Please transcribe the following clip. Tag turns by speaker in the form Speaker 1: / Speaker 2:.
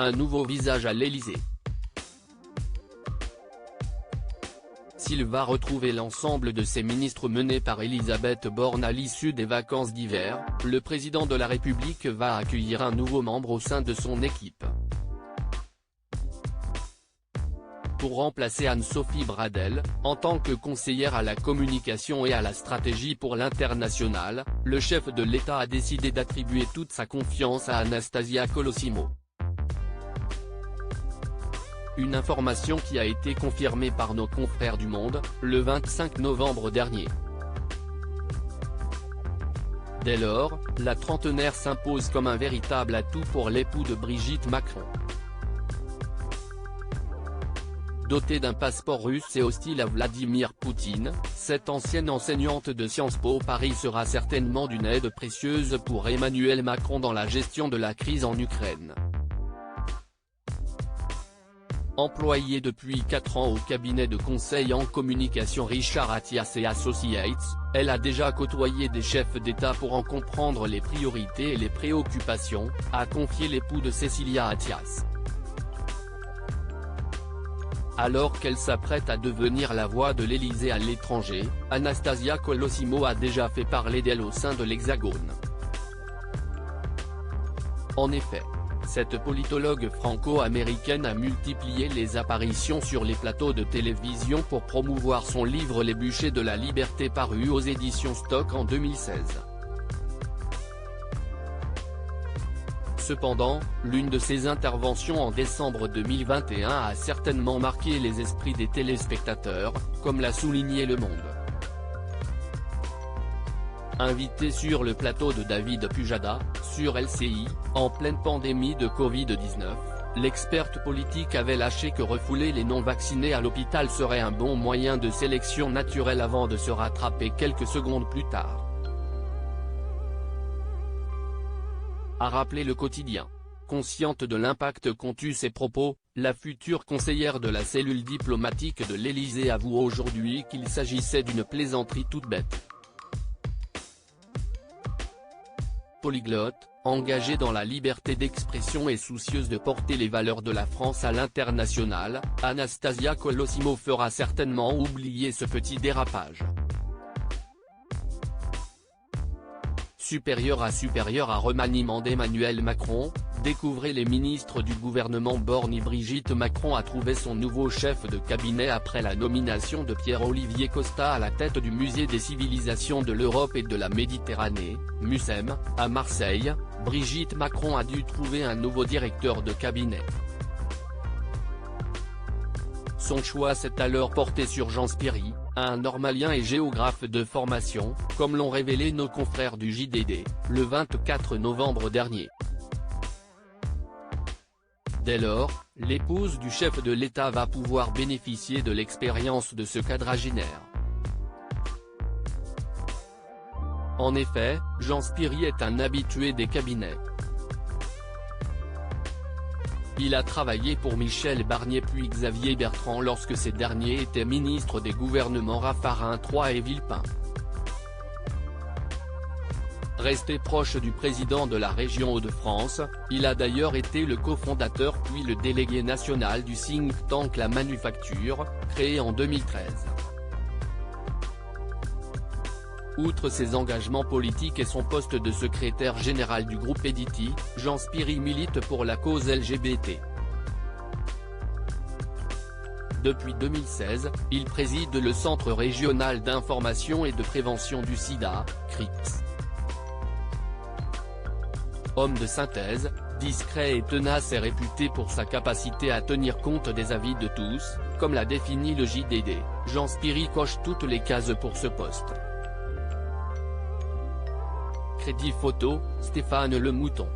Speaker 1: un nouveau visage à l'Élysée. S'il va retrouver l'ensemble de ses ministres menés par Elisabeth Borne à l'issue des vacances d'hiver, le président de la République va accueillir un nouveau membre au sein de son équipe. Pour remplacer Anne-Sophie Bradel, en tant que conseillère à la communication et à la stratégie pour l'international, le chef de l'État a décidé d'attribuer toute sa confiance à Anastasia Colosimo. Une information qui a été confirmée par nos confrères du Monde, le 25 novembre dernier. Dès lors, la trentenaire s'impose comme un véritable atout pour l'époux de Brigitte Macron. Dotée d'un passeport russe et hostile à Vladimir Poutine, cette ancienne enseignante de Sciences Po Paris sera certainement d'une aide précieuse pour Emmanuel Macron dans la gestion de la crise en Ukraine. Employée depuis 4 ans au cabinet de conseil en communication Richard Attias & Associates, elle a déjà côtoyé des chefs d'État pour en comprendre les priorités et les préoccupations, a confié l'époux de Cécilia Attias. Alors qu'elle s'apprête à devenir la voix de l'Élysée à l'étranger, Anastasia Colosimo a déjà fait parler d'elle au sein de l'Hexagone. En effet, cette politologue franco-américaine a multiplié les apparitions sur les plateaux de télévision pour promouvoir son livre Les bûchers de la liberté paru aux éditions Stock en 2016. Cependant, l'une de ses interventions en décembre 2021 a certainement marqué les esprits des téléspectateurs, comme l'a souligné Le Monde. Invité sur le plateau de David Pujada, sur LCI, en pleine pandémie de Covid-19, l'experte politique avait lâché que refouler les non-vaccinés à l'hôpital serait un bon moyen de sélection naturelle avant de se rattraper quelques secondes plus tard. A rappelé le quotidien. Consciente de l'impact qu'ont eu ses propos, la future conseillère de la cellule diplomatique de l'Élysée avoue aujourd'hui qu'il s'agissait d'une plaisanterie toute bête. Polyglotte, engagée dans la liberté d'expression et soucieuse de porter les valeurs de la France à l'international, Anastasia Colosimo fera certainement oublier ce petit dérapage. Supérieur à remaniement d'Emmanuel Macron, découvrez les ministres du gouvernement Borne. Brigitte Macron a trouvé son nouveau chef de cabinet après la nomination de Pierre-Olivier Costa à la tête du Musée des civilisations de l'Europe et de la Méditerranée, MUCEM, à Marseille. Brigitte Macron a dû trouver un nouveau directeur de cabinet. Son choix s'est alors porté sur Jean Spiri, un normalien et géographe de formation, comme l'ont révélé nos confrères du JDD, le 24 novembre dernier. Dès lors, l'épouse du chef de l'État va pouvoir bénéficier de l'expérience de ce quadragénaire. En effet, Jean Spiri est un habitué des cabinets. Il a travaillé pour Michel Barnier puis Xavier Bertrand lorsque ces derniers étaient ministres des gouvernements Raffarin III et Villepin. Resté proche du président de la région Hauts-de-France, il a d'ailleurs été le cofondateur puis le délégué national du think tank La Manufacture, créé en 2013. Outre ses engagements politiques et son poste de secrétaire général du groupe Edity, Jean Spiri milite pour la cause LGBT. Depuis 2016, il préside le Centre régional d'information et de prévention du sida, CRIPS. Homme de synthèse, discret et tenace et réputé pour sa capacité à tenir compte des avis de tous, comme l'a défini le JDD, Jean Spiri coche toutes les cases pour ce poste. Crédit photo, Stéphane Le Mouton.